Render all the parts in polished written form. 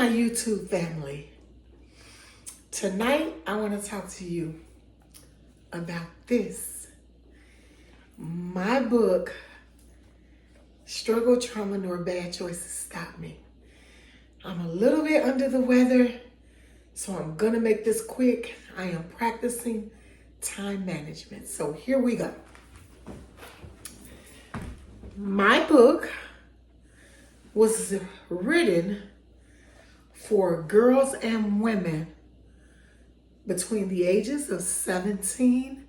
my YouTube family. Tonight, I want to talk to you about this. My book, Struggle, Trauma, Nor Bad Choices Stop Me. I'm a little bit under the weather, so I'm going to make this quick. I am practicing time management. So here we go. My book was written for girls and women between the ages of 17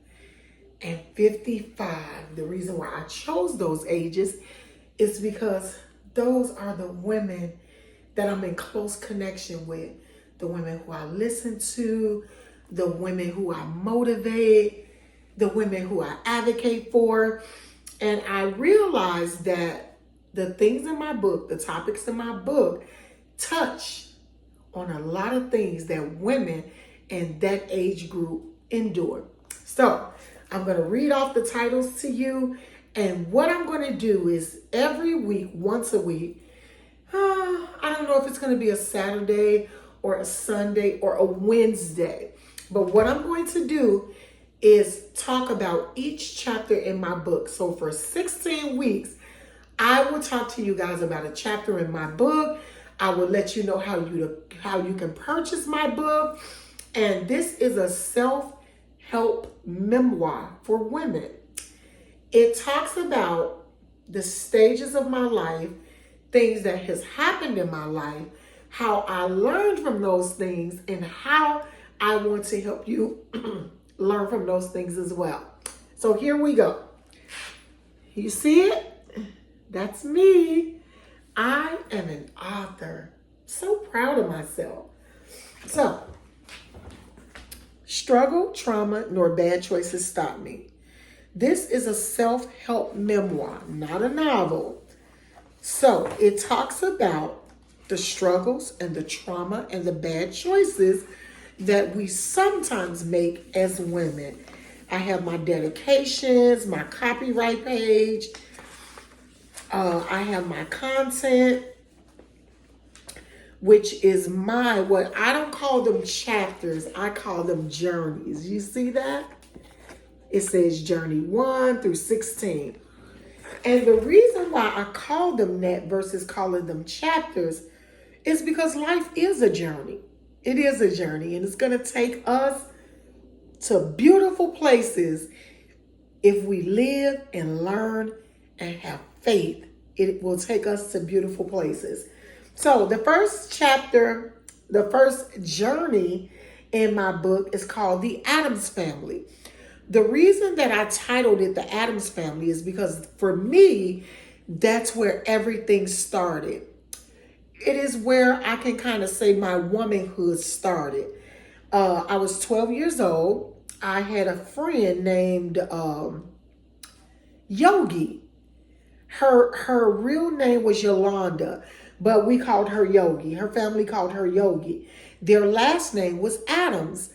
and 55. The reason why I chose those ages is because those are the women that I'm in close connection with. The women who I listen to, the women who I motivate, the women who I advocate for. And I realized that the things in my book, the topics in my book, touch on a lot of things that women in that age group endure. So I'm going to read off the titles to you. And what I'm going to do is every week, once a week, I don't know if it's going to be a Saturday or a Sunday or a Wednesday. But what I'm going to do is talk about each chapter in my book. So for 16 weeks, I will talk to you guys about a chapter in my book. I will let you know how you can purchase my book. And this is a self-help memoir for women. It talks about the stages of my life, things that has happened in my life, how I learned from those things, and how I want to help you learn from those things as well. So here we go. You see it? That's me. I am an author. So proud of myself. So, Struggle, Trauma, Nor Bad Choices Stop Me. This is a self-help memoir, not a novel. So it talks about the struggles and the trauma and the bad choices that we sometimes make as women. I have my dedications, my copyright page. I have my content, which is what I don't call them chapters, I call them journeys. You see that? It says journey 1 through 16. And the reason why I call them that versus calling them chapters is because life is a journey. It is a journey, and it's going to take us to beautiful places if we live and learn and have faith. It will take us to beautiful places. So the first chapter, the first journey in my book is called The Addams Family. The reason that I titled it The Addams Family is because for me, that's where everything started. It is where I can kind of say my womanhood started. I was 12 years old. I had a friend named Yogi. Her real name was Yolanda, but we called her Yogi. Her family called her Yogi. Their last name was Addams.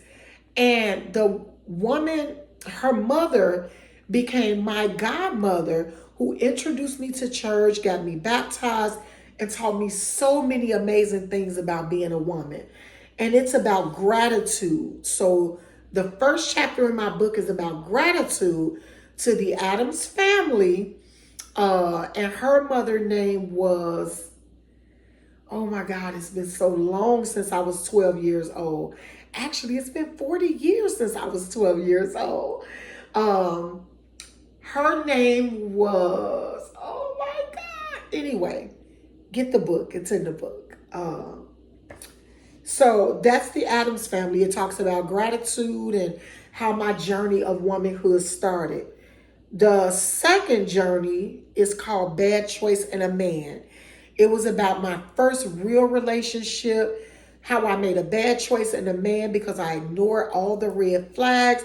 And the woman, her mother, became my godmother, who introduced me to church, got me baptized, and taught me so many amazing things about being a woman. And it's about gratitude. So the first chapter in my book is about gratitude to the Addams family. And her mother name was, oh my God, it's been so long since I was 12 years old. Actually, it's been 40 years since I was 12 years old. Her name was, oh my God. Anyway, get the book. It's in the book. So that's the Addams Family. It talks about gratitude and how my journey of womanhood started. The second journey is called Bad Choice and a Man. It was about my first real relationship, how I made a bad choice in a man because I ignored all the red flags,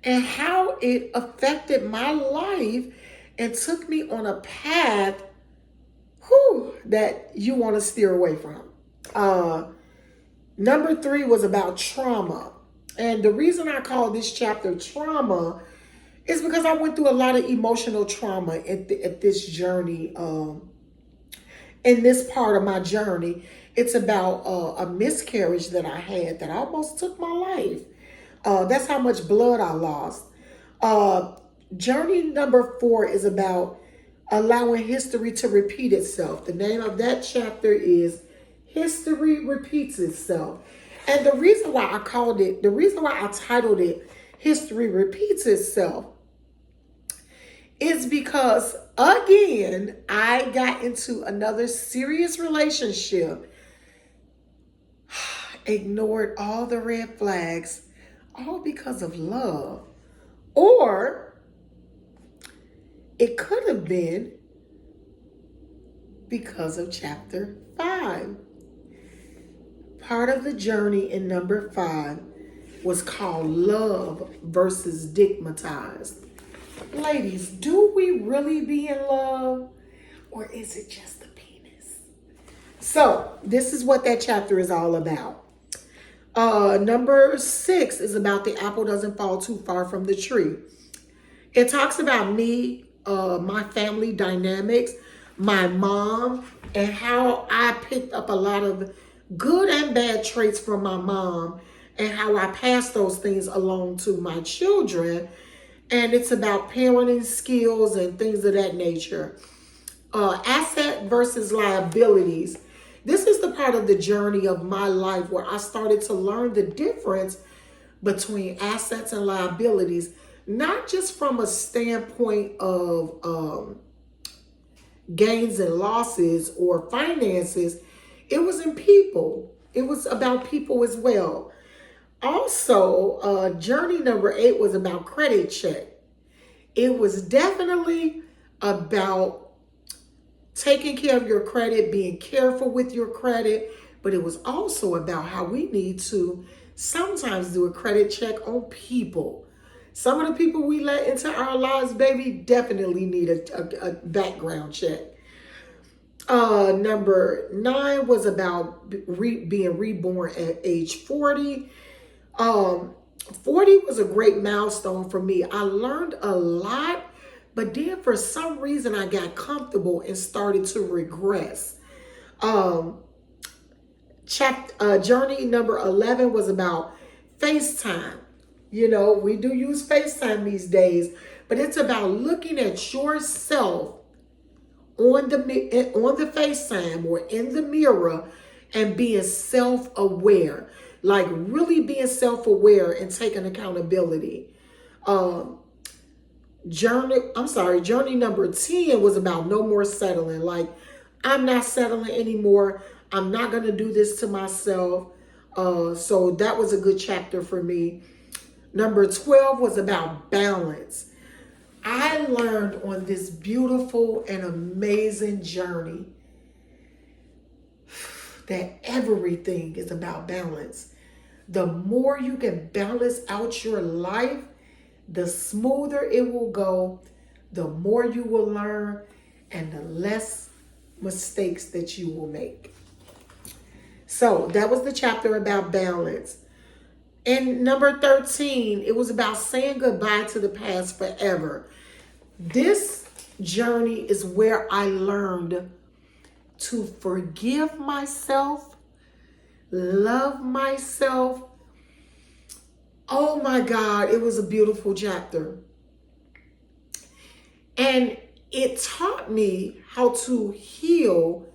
and how it affected my life and took me on a path that you want to steer away from. Number 3 was about trauma. And the reason I call this chapter trauma is because I went through a lot of emotional trauma at this journey, in this part of my journey. It's about a miscarriage that I had that almost took my life. That's how much blood I lost. Uh, Journey number 4 is about allowing history to repeat itself. The name of that chapter is History Repeats Itself. And the reason why I titled it History Repeats Itself is because, again, I got into another serious relationship, ignored all the red flags, all because of love. Or it could have been because of chapter 5. Part of the journey in number 5 was called Love versus Stigmatized. Ladies, do we really be in love, or is it just the penis? So this is what that chapter is all about. Number 6 is about the apple doesn't fall too far from the tree. It talks about me, my family dynamics, my mom, and how I picked up a lot of good and bad traits from my mom, and how I passed those things along to my children. And it's about parenting skills and things of that nature. Asset versus liabilities. This is the part of the journey of my life where I started to learn the difference between assets and liabilities, not just from a standpoint of gains and losses or finances. It was in people. It was about people as well. Also, journey number 8 was about credit check. It was definitely about taking care of your credit, being careful with your credit, but it was also about how we need to sometimes do a credit check on people. Some of the people we let into our lives, baby, definitely need a background check. Number 9 was about being reborn at age 40. 40 was a great milestone for me. I learned a lot, but then for some reason I got comfortable and started to regress. Journey number 11 was about FaceTime. You know, we do use FaceTime these days, but it's about looking at yourself on the FaceTime or in the mirror and being self-aware, like really being self-aware and taking accountability. Journey number 10 was about no more settling. Like, I'm not settling anymore. I'm not going to do this to myself. So that was a good chapter for me. Number 12 was about balance. I learned on this beautiful and amazing journey that everything is about balance. The more you can balance out your life, the smoother it will go, the more you will learn, and the less mistakes that you will make. So that was the chapter about balance. And number 13, it was about saying goodbye to the past forever. This journey is where I learned to forgive myself, love myself. Oh my God, it was a beautiful chapter. And it taught me how to heal,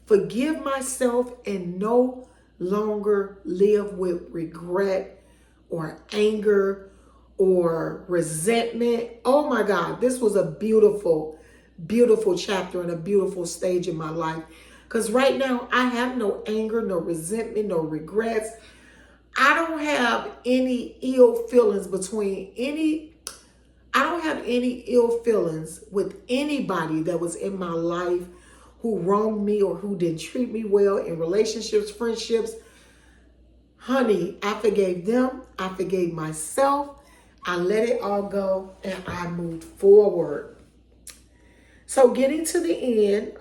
forgive myself, and no longer live with regret or anger or resentment. Oh my God, this was a beautiful, beautiful chapter and a beautiful stage in my life. Because right now I have no anger, no resentment, no regrets. I don't have any ill feelings with anybody that was in my life who wronged me or who didn't treat me well in relationships, friendships. Honey, I forgave them. I forgave myself. I let it all go and I moved forward. So getting to the end,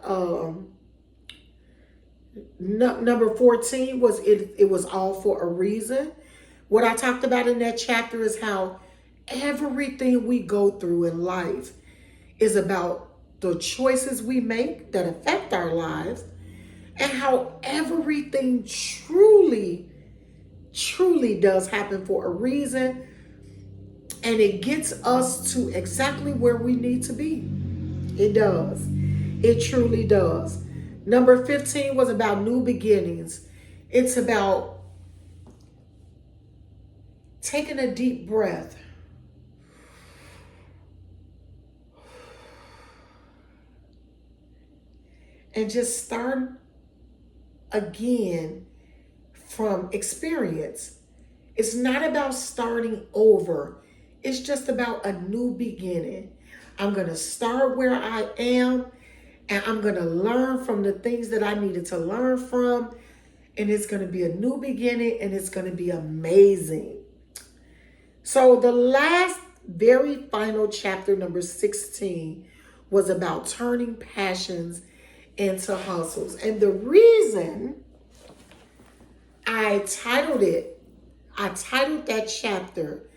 number 14 was it was all for a reason. What I talked about in that chapter is how everything we go through in life is about the choices we make that affect our lives and how everything truly does happen for a reason, and it gets us to exactly where we need to be. It does. It truly does. Number 15 was about new beginnings. It's about taking a deep breath and just start again from experience. It's not about starting over. It's just about a new beginning. I'm going to start where I am, and I'm going to learn from the things that I needed to learn from. And it's going to be a new beginning, and it's going to be amazing. So the last, very final chapter, number 16, was about turning passions into hustles. And the reason I titled that chapter,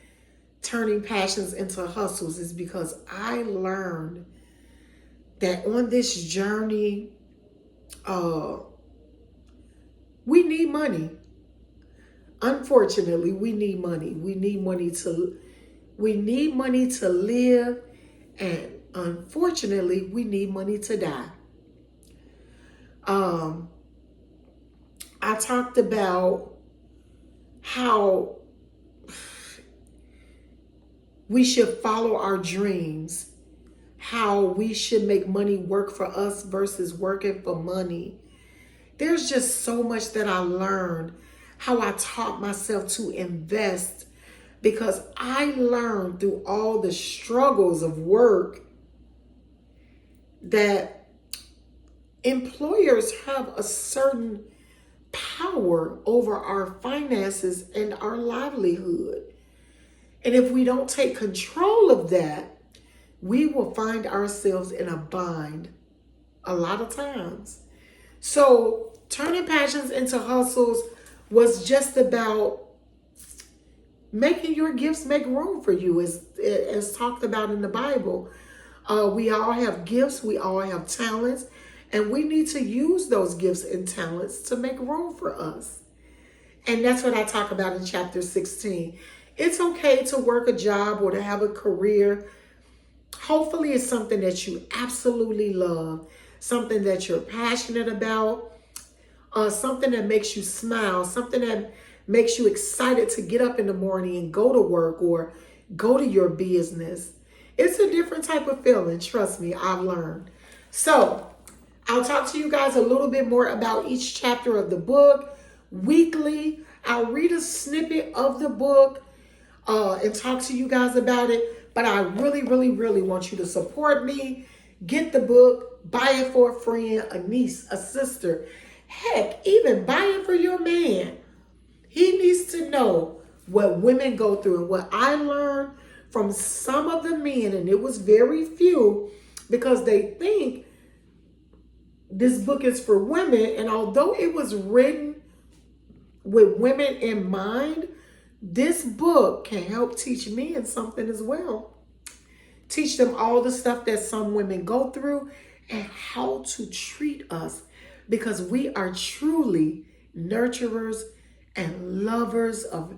Turning Passions into Hustles, is because I learned that on this journey, we need money. Unfortunately, we need money. We need money to live, and unfortunately, we need money to die. I talked about how we should follow our dreams, how we should make money work for us versus working for money. There's just so much that I learned, how I taught myself to invest, because I learned through all the struggles of work that employers have a certain power over our finances and our livelihood. And if we don't take control of that, we will find ourselves in a bind a lot of times. So turning passions into hustles was just about making your gifts make room for you, as talked about in the Bible. We all have gifts, we all have talents, and we need to use those gifts and talents to make room for us. And that's what I talk about in chapter 16. It's okay to work a job or to have a career. Hopefully it's something that you absolutely love, something that you're passionate about, something that makes you smile, something that makes you excited to get up in the morning and go to work or go to your business. It's a different type of feeling. Trust me, I've learned. So I'll talk to you guys a little bit more about each chapter of the book weekly. I'll read a snippet of the book and talk to you guys about it. But I really want you to support me. Get the book, buy it for a friend, a niece, a sister. Heck, even buy it for your man. He needs to know what women go through. And what I learned from some of the men, and it was very few, because they think this book is for women. And although it was written with women in mind, this book can help teach men something as well. Teach them all the stuff that some women go through and how to treat us, because we are truly nurturers and lovers of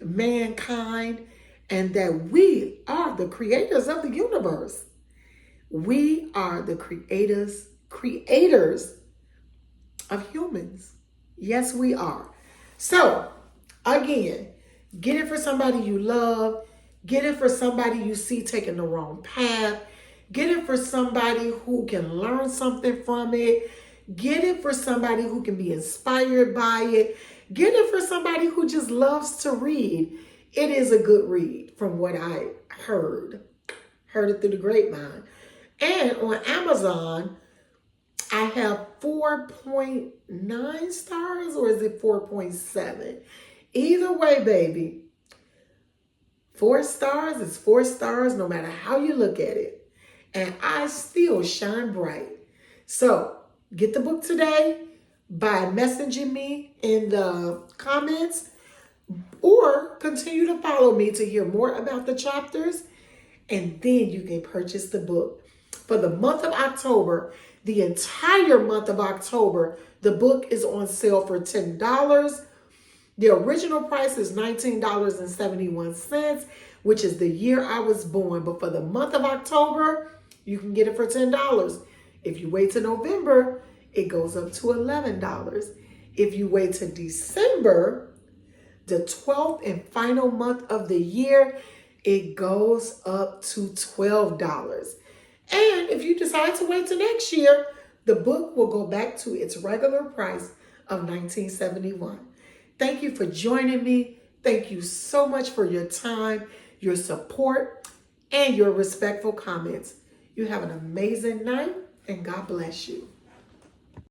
mankind, and that we are the creators of the universe. We are the creators of humans. Yes, we are. So, again, get it for somebody you love. Get it for somebody you see taking the wrong path. Get it for somebody who can learn something from it. Get it for somebody who can be inspired by it. Get it for somebody who just loves to read. It is a good read from what I heard. Heard it through the grapevine. And on Amazon, I have 4.9 stars, or is it 4.7? Either way, baby. 4 stars is 4 stars no matter how you look at it. And I still shine bright. So get the book today by messaging me in the comments, or continue to follow me to hear more about the chapters. and then you can purchase the book. For the month of October, the entire month of October, the book is on sale for $10. The original price is $19.71, which is the year I was born. But for the month of October, you can get it for $10. If you wait to November, it goes up to $11. If you wait to December, the 12th and final month of the year, it goes up to $12. And if you decide to wait till next year, the book will go back to its regular price of $19.71. Thank you for joining me. Thank you so much for your time, your support, and your respectful comments. You have an amazing night, and God bless you.